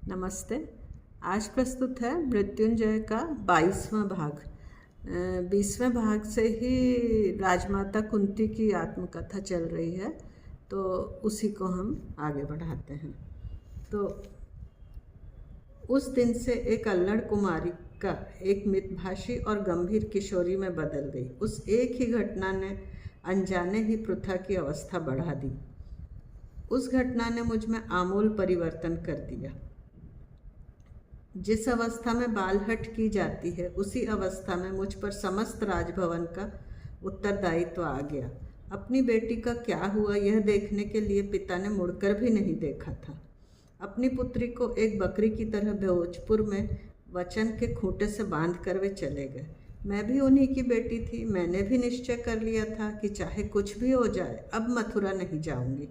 नमस्ते। आज प्रस्तुत है मृत्युंजय का 22वां भाग। 20वें भाग से ही राजमाता कुंती की आत्मकथा चल रही है, तो उसी को हम आगे बढ़ाते हैं। तो उस दिन से एक अल्लड़ कुमारी का एक मितभाषी और गंभीर किशोरी में बदल गई। उस एक ही घटना ने अनजाने ही प्रथा की अवस्था बढ़ा दी। उस घटना ने मुझ में आमूल परिवर्तन कर दिया। जिस अवस्था में बालहट की जाती है, उसी अवस्था में मुझ पर समस्त राजभवन का उत्तरदायित्व आ गया। अपनी बेटी का क्या हुआ यह देखने के लिए पिता ने मुड़कर भी नहीं देखा था। अपनी पुत्री को एक बकरी की तरह भोजपुर में वचन के खूंटे से बांध कर वे चले गए। मैं भी उन्हीं की बेटी थी। मैंने भी निश्चय कर लिया था कि चाहे कुछ भी हो जाए, अब मथुरा नहीं जाऊंगी।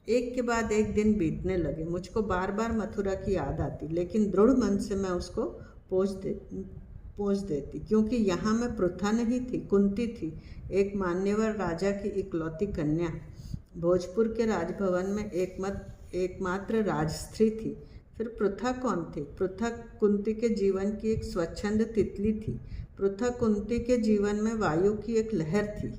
एक के बाद एक दिन बीतने लगे। मुझको बार बार मथुरा की याद आती, लेकिन दृढ़ मन से मैं उसको पोंछ देती, क्योंकि यहाँ मैं प्रथा नहीं थी, कुंती थी, एक मान्यवर राजा की इकलौती कन्या, भोजपुर के राजभवन में एकमात्र राजस्त्री थी। फिर प्रथा कौन थी? प्रथा कुंती के जीवन की एक स्वच्छंद तितली थी। प्रथा कुंती के जीवन में वायु की एक लहर थी।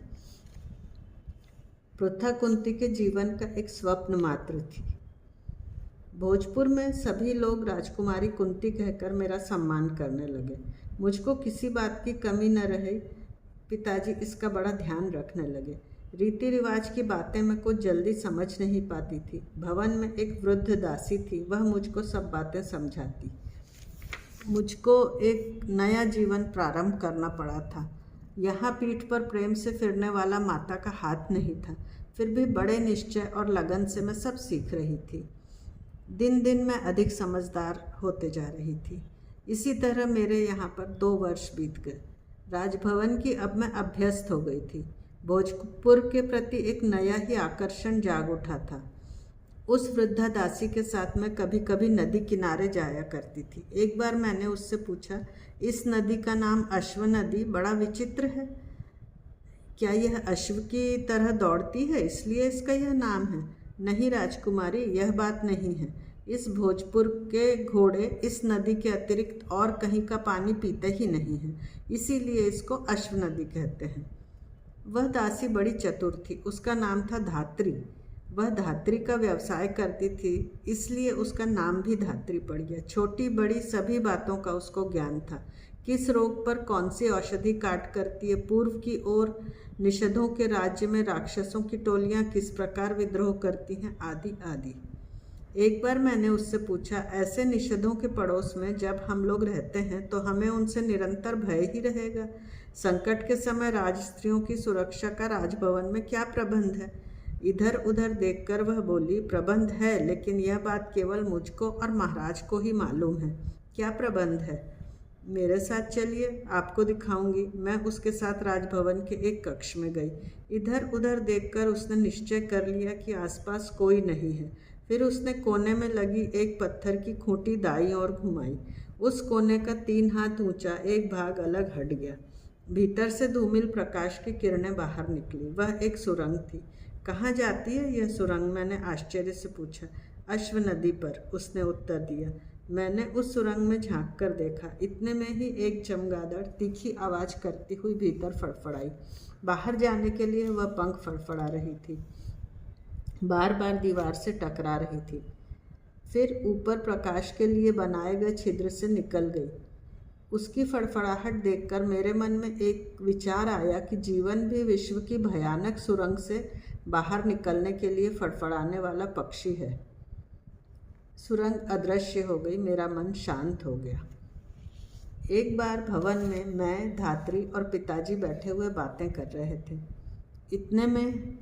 प्रथा कुंती के जीवन का एक स्वप्न मात्र थी। भोजपुर में सभी लोग राजकुमारी कुंती कहकर मेरा सम्मान करने लगे। मुझको किसी बात की कमी न रही। पिताजी इसका बड़ा ध्यान रखने लगे। रीति रिवाज की बातें मैं कुछ जल्दी समझ नहीं पाती थी। भवन में एक वृद्ध दासी थी, वह मुझको सब बातें समझाती। मुझको एक नया जीवन प्रारंभ करना पड़ा था। यहाँ पीठ पर प्रेम से फिरने वाला माता का हाथ नहीं था। फिर भी बड़े निश्चय और लगन से मैं सब सीख रही थी। दिन दिन मैं अधिक समझदार होते जा रही थी। इसी तरह मेरे यहाँ पर 2 वर्ष बीत गए। राजभवन की अब मैं अभ्यस्त हो गई थी। भोजपुर के प्रति एक नया ही आकर्षण जाग उठा था। उस वृद्धा दासी के साथ मैं कभी कभी नदी किनारे जाया करती थी। एक बार मैंने उससे पूछा, इस नदी का नाम अश्व नदी बड़ा विचित्र है। क्या यह अश्व की तरह दौड़ती है, इसलिए इसका यह नाम है? नहीं राजकुमारी, यह बात नहीं है। इस भोजपुर के घोड़े इस नदी के अतिरिक्त और कहीं का पानी पीते ही नहीं हैं, इसीलिए इसको अश्व नदी कहते हैं। वह दासी बड़ी चतुर थी। उसका नाम था धात्री। वह धात्री का व्यवसाय करती थी, इसलिए उसका नाम भी धात्री पड़ गया। छोटी बड़ी सभी बातों का उसको ज्ञान था। किस रोग पर कौन सी औषधि काट करती है, पूर्व की ओर निषधों के राज्य में राक्षसों की टोलियां किस प्रकार विद्रोह करती हैं, आदि आदि। एक बार मैंने उससे पूछा, ऐसे निषधों के पड़ोस में जब हम लोग रहते हैं तो हमें उनसे निरंतर भय ही रहेगा। संकट के समय राजस्त्रियों की सुरक्षा का राजभवन में क्या प्रबंध है? इधर उधर देखकर वह बोली, प्रबंध है, लेकिन यह बात केवल मुझको और महाराज को ही मालूम है। क्या प्रबंध है? मेरे साथ चलिए, आपको दिखाऊंगी। मैं उसके साथ राजभवन के एक कक्ष में गई। इधर उधर देखकर उसने निश्चय कर लिया कि आसपास कोई नहीं है। फिर उसने कोने में लगी एक पत्थर की खूंटी दाईं ओर घुमाई। उस कोने का 3 हाथ ऊंचा एक भाग अलग हट गया। भीतर से धूमिल प्रकाश की किरणें बाहर निकली। वह एक सुरंग थी। कहाँ जाती है यह सुरंग? मैंने आश्चर्य से पूछा। अश्व नदी पर, उसने उत्तर दिया। मैंने उस सुरंग में झांक कर देखा। इतने में ही एक चमगादड़ तीखी आवाज़ करती हुई भीतर फड़फड़ाई। बाहर जाने के लिए वह पंख फड़फड़ा रही थी, बार बार दीवार से टकरा रही थी, फिर ऊपर प्रकाश के लिए बनाए गए छिद्र से निकल गई। उसकी फड़फड़ाहट देखकर मेरे मन में एक विचार आया कि जीवन भी विश्व की भयानक सुरंग से बाहर निकलने के लिए फड़फड़ाने वाला पक्षी है। सुरंग अदृश्य हो गई। मेरा मन शांत हो गया। एक बार भवन में मैं, धात्री और पिताजी बैठे हुए बातें कर रहे थे। इतने में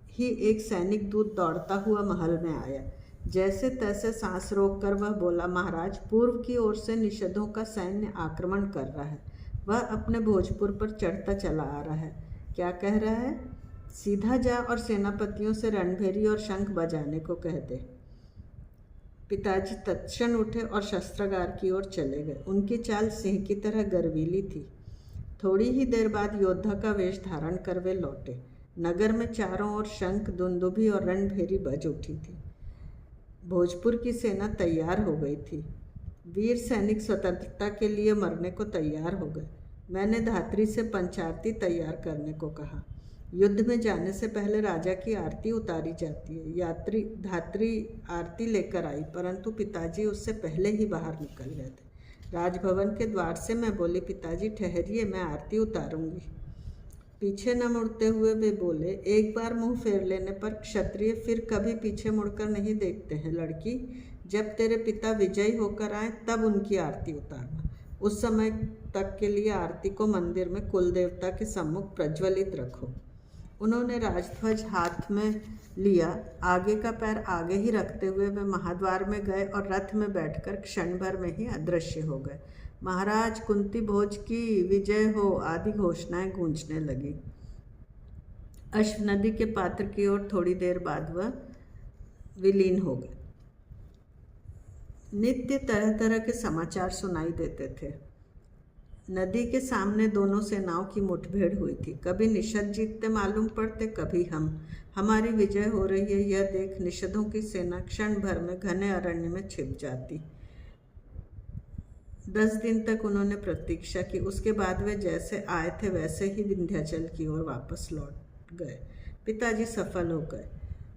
ही एक सैनिक दूत दौड़ता हुआ महल में आया। जैसे तैसे सांस रोककर वह बोला, महाराज, पूर्व की ओर से निषधों का सैन्य आक्रमण कर रहा है। वह अपने भोजपुर पर चढ़ता चला आ रहा है। क्या कह रहा है? सीधा जा और सेनापतियों से रणभेरी और शंख बजाने को कह दे। पिताजी तत्क्षण उठे और शस्त्रागार की ओर चले गए। उनकी चाल सिंह की तरह गर्वीली थी। थोड़ी ही देर बाद योद्धा का वेश धारण कर वे लौटे। नगर में चारों ओर शंख, दुंदुभी और रणभेरी बज उठी थी। भोजपुर की सेना तैयार हो गई थी। वीर सैनिक स्वतंत्रता के लिए मरने को तैयार हो गए। मैंने धात्री से पंचारती तैयार करने को कहा। युद्ध में जाने से पहले राजा की आरती उतारी जाती है। धात्री आरती लेकर आई, परंतु पिताजी उससे पहले ही बाहर निकल गए थे। राजभवन के द्वार से मैं बोली, पिताजी ठहरिए, मैं आरती उतारूंगी। पीछे न मुड़ते हुए वे बोले, एक बार मुंह फेर लेने पर क्षत्रिय फिर कभी पीछे मुड़कर नहीं देखते हैं लड़की। जब तेरे पिता विजयी होकर आए तब उनकी आरती उतारना। उस समय तक के लिए आरती को मंदिर में कुल देवता के सम्मुख प्रज्वलित रखो। उन्होंने राजध्वज हाथ में लिया। आगे का पैर आगे ही रखते हुए वे महाद्वार में गए और रथ में बैठकर क्षण भर में ही अदृश्य हो गए। महाराज कुंती भोज की विजय हो आदि घोषणाएं गूंजने लगी। अश्व नदी के पात्र की ओर थोड़ी देर बाद वह विलीन हो गए। नित्य तरह तरह के समाचार सुनाई देते थे। नदी के सामने दोनों सेनाओं की मुठभेड़ हुई थी। कभी निषद जीतते मालूम पड़ते, कभी हम। हमारी विजय हो रही है यह देख निषदों की सेना क्षण भर में घने अरण्य में छिप जाती। 10 दिन तक उन्होंने प्रतीक्षा की। उसके बाद वे जैसे आए थे वैसे ही विंध्याचल की ओर वापस लौट गए। पिताजी सफल हो गए।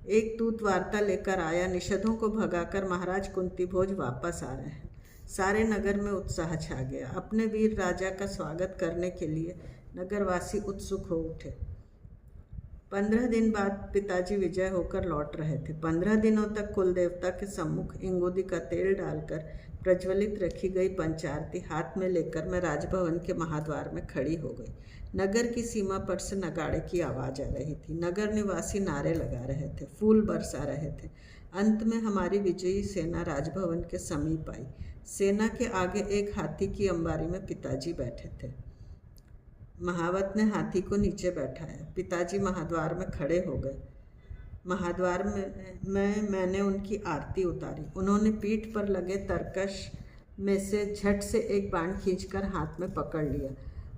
एक दूत वार्ता लेकर आया, निषदों को भगाकर महाराज कुंती भोज वापस आ रहे हैं। सारे नगर में उत्साह छा गया। अपने वीर राजा का स्वागत करने के लिए नगरवासी उत्सुक हो उठे। 15 दिन बाद पिताजी विजय होकर लौट रहे थे। 15 दिनों तक कुल देवता के सम्मुख इंगूदी का तेल डालकर प्रज्वलित रखी गई पंचारती हाथ में लेकर मैं राजभवन के महाद्वार में खड़ी हो गई। नगर की सीमा पर से नगाड़े की आवाज़ आ रही थी। नगर निवासी नारे लगा रहे थे, फूल बरसा रहे थे। अंत में हमारी विजयी सेना राजभवन के समीप आई। सेना के आगे एक हाथी की अंबारी में पिताजी बैठे थे। महावत ने हाथी को नीचे बैठाया। पिताजी महाद्वार में खड़े हो गए। महाद्वार में मैंने उनकी आरती उतारी। उन्होंने पीठ पर लगे तरकश में से झट से एक बाण खींचकर हाथ में पकड़ लिया।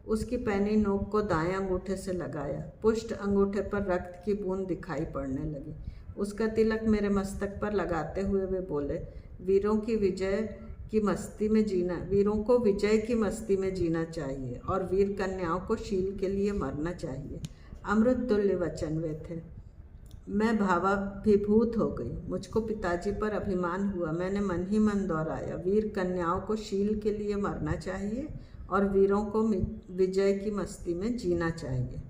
उसकी पैनी नोक को दाएं अंगूठे से लगाया। पुष्ट अंगूठे पर रक्त की बूंद दिखाई पड़ने लगी। उसका तिलक मेरे मस्तक पर लगाते हुए वे बोले, वीरों को विजय की मस्ती में जीना चाहिए और वीर कन्याओं को शील के लिए मरना चाहिए। अमृत तुल्य वचन वे थे। मैं भावाभिभूत हो गई। मुझको पिताजी पर अभिमान हुआ। मैंने मन ही मन दोहराया, वीर कन्याओं को शील के लिए मरना चाहिए और वीरों को विजय की मस्ती में जीना चाहिए।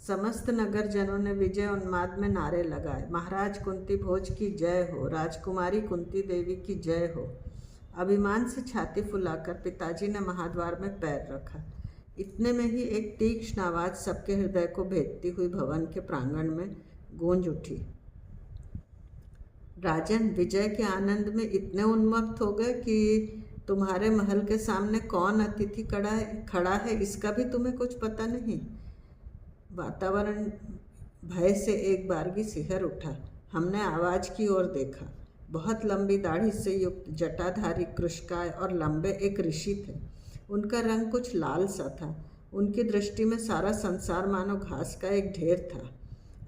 समस्त नगरजनों ने विजय उन्माद में नारे लगाए। महाराज कुंती भोज की जय हो, राजकुमारी कुंती देवी की जय हो। अभिमान से छाती फुलाकर पिताजी ने महाद्वार में पैर रखा। इतने में ही एक तीक्ष्ण आवाज सबके हृदय को भेदती हुई भवन के प्रांगण में गूंज उठी। राजन, विजय के आनंद में इतने उन्मत्त हो गए कि तुम्हारे महल के सामने कौन अतिथि खड़ा है इसका भी तुम्हें कुछ पता नहीं। वातावरण भय से एक बारगी सिहर उठा। हमने आवाज की ओर देखा। बहुत लंबी दाढ़ी से युक्त जटाधारी कृशकाय और लंबे एक ऋषि थे। उनका रंग कुछ लाल सा था। उनकी दृष्टि में सारा संसार मानो घास का एक ढेर था।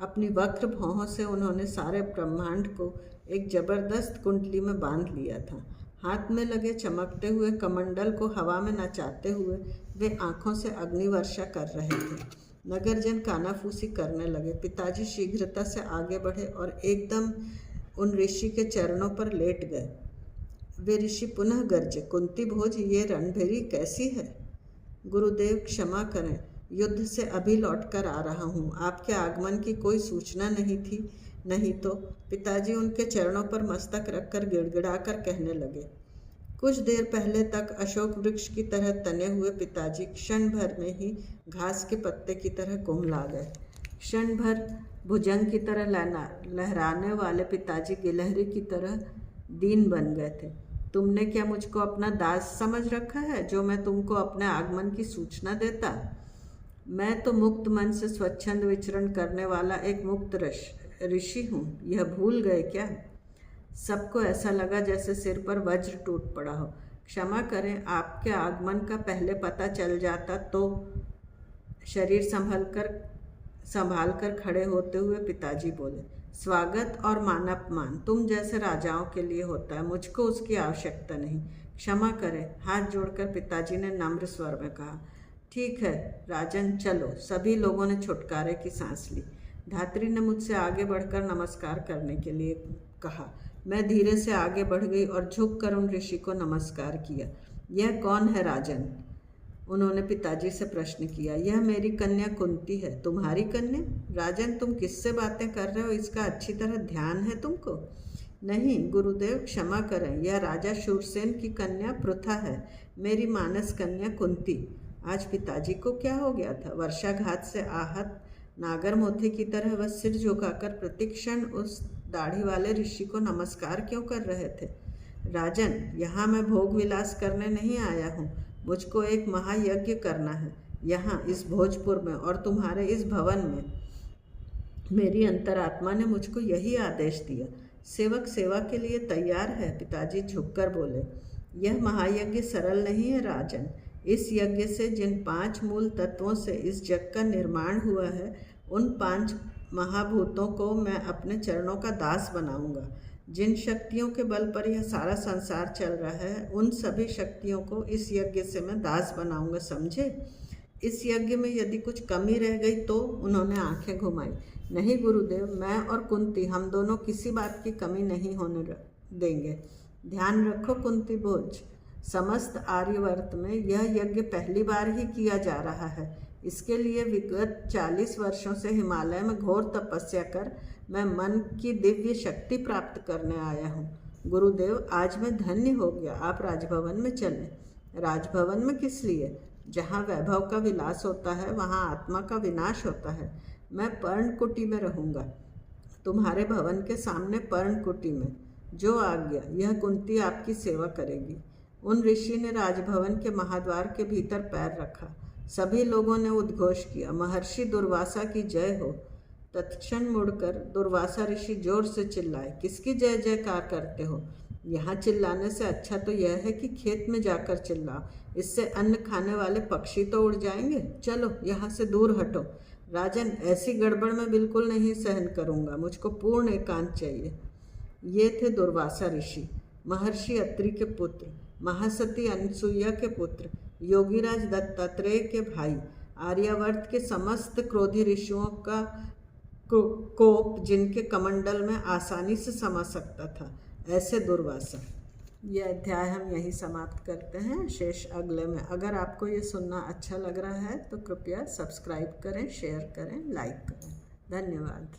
अपनी वक्र भौहों से उन्होंने सारे ब्रह्मांड को एक जबरदस्त कुंडली में बांध लिया था। हाथ में लगे चमकते हुए कमंडल को हवा में नचाते हुए वे आंखों से अग्निवर्षा कर रहे थे। नगरजन कानाफूसी करने लगे। पिताजी शीघ्रता से आगे बढ़े और एकदम उन ऋषि के चरणों पर लेट गए। वे ऋषि पुनः गरजे, कुंती भोज, ये रणभेरी कैसी है? गुरुदेव क्षमा करें, युद्ध से अभी लौटकर आ रहा हूँ। आपके आगमन की कोई सूचना नहीं थी। नहीं तो। पिताजी उनके चरणों पर मस्तक रखकर गिड़गिड़ाकर कहने लगे। कुछ देर पहले तक अशोक वृक्ष की तरह तने हुए पिताजी क्षण भर में ही घास के पत्ते की तरह कुम्हला गए। क्षण भर भुजंग की तरह लहराने वाले पिताजी गिलहरी की तरह दीन बन गए थे। तुमने क्या मुझको अपना दास समझ रखा है जो मैं तुमको अपने आगमन की सूचना देता? मैं तो मुक्त मन से स्वच्छंद विचरण करने वाला एक मुक्त ऋषि हूँ। यह भूल गए क्या? सबको ऐसा लगा जैसे सिर पर वज्र टूट पड़ा हो। क्षमा करें, आपके आगमन का पहले पता चल जाता तो। शरीर संभाल कर खड़े होते हुए पिताजी बोले। स्वागत और मान अपमान तुम जैसे राजाओं के लिए होता है, मुझको उसकी आवश्यकता नहीं। क्षमा करें। हाथ जोड़कर पिताजी ने नम्र स्वर में कहा। ठीक है राजन, चलो। सभी लोगों ने छुटकारे की सांस ली। धात्री ने मुझसे आगे बढ़कर नमस्कार करने के लिए कहा। मैं धीरे से आगे बढ़ गई और झुककर उन ऋषि को नमस्कार किया। यह कौन है राजन? उन्होंने पिताजी से प्रश्न किया। यह मेरी कन्या कुंती है। तुम्हारी कन्या? राजन, तुम किससे बातें कर रहे हो? इसका अच्छी तरह ध्यान है तुमको? नहीं गुरुदेव, क्षमा करें। यह राजा शूरसेन की कन्या पृथा है, मेरी मानस कन्या कुंती। आज पिताजी को क्या हो गया था? वर्षाघात से आहत नागर मोती की तरह वह सिर झुकाकर प्रतिक्षण उस दाढ़ी वाले ऋषि को नमस्कार क्यों कर रहे थे? राजन, यहाँ मैं भोग विलास करने नहीं आया हूँ। मुझको एक महायज्ञ करना है, यहाँ इस भोजपुर में और तुम्हारे इस भवन में। मेरी अंतरात्मा ने मुझको यही आदेश दिया। सेवक सेवा के लिए तैयार है। पिताजी झुककर बोले। यह महायज्ञ सरल नहीं है राजन। इस यज्ञ से जिन 5 मूल तत्वों से इस जग का निर्माण हुआ है, उन 5 महाभूतों को मैं अपने चरणों का दास बनाऊंगा। जिन शक्तियों के बल पर यह सारा संसार चल रहा है, उन सभी शक्तियों को इस यज्ञ से मैं दास बनाऊंगा, समझे? इस यज्ञ में यदि कुछ कमी रह गई तो? उन्होंने आंखें घुमाई। नहीं गुरुदेव, मैं और कुंती, हम दोनों किसी बात की कमी नहीं होने देंगे। ध्यान रखो कुंती भोज, समस्त आर्यवर्त में यह यज्ञ पहली बार ही किया जा रहा है। इसके लिए विगत 40 वर्षों से हिमालय में घोर तपस्या कर मैं मन की दिव्य शक्ति प्राप्त करने आया हूँ। गुरुदेव, आज मैं धन्य हो गया। आप राजभवन में चलें। राजभवन में किस लिए? जहाँ वैभव का विलास होता है, वहाँ आत्मा का विनाश होता है। मैं पर्णकुटी में रहूँगा, तुम्हारे भवन के सामने पर्णकुटी में। जो आज्ञा। यह कुंती आपकी सेवा करेगी। उन ऋषि ने राजभवन के महाद्वार के भीतर पैर रखा। सभी लोगों ने उद्घोष किया, महर्षि दुर्वासा की जय हो। तत्क्षण मुड़कर दुर्वासा ऋषि जोर से चिल्लाए, किसकी जय जयकार करते हो? यहाँ चिल्लाने से अच्छा तो यह है कि खेत में जाकर चिल्लाओ, इससे अन्न खाने वाले पक्षी तो उड़ जाएंगे। चलो यहाँ से दूर हटो। राजन, ऐसी गड़बड़ मैं बिल्कुल नहीं सहन करूँगा, मुझको पूर्ण एकांत चाहिए। ये थे दुर्वासा ऋषि, महर्षि अत्रि के पुत्र, महासती अनसुईया के पुत्र, योगीराज दत्तात्रेय के भाई, आर्यावर्त के समस्त क्रोधी ऋषियों का कोप जिनके कमंडल में आसानी से समा सकता था, ऐसे दुर्वासा। यह अध्याय हम यहीं समाप्त करते हैं, शेष अगले में। अगर आपको ये सुनना अच्छा लग रहा है तो कृपया सब्सक्राइब करें, शेयर करें, लाइक करें। धन्यवाद।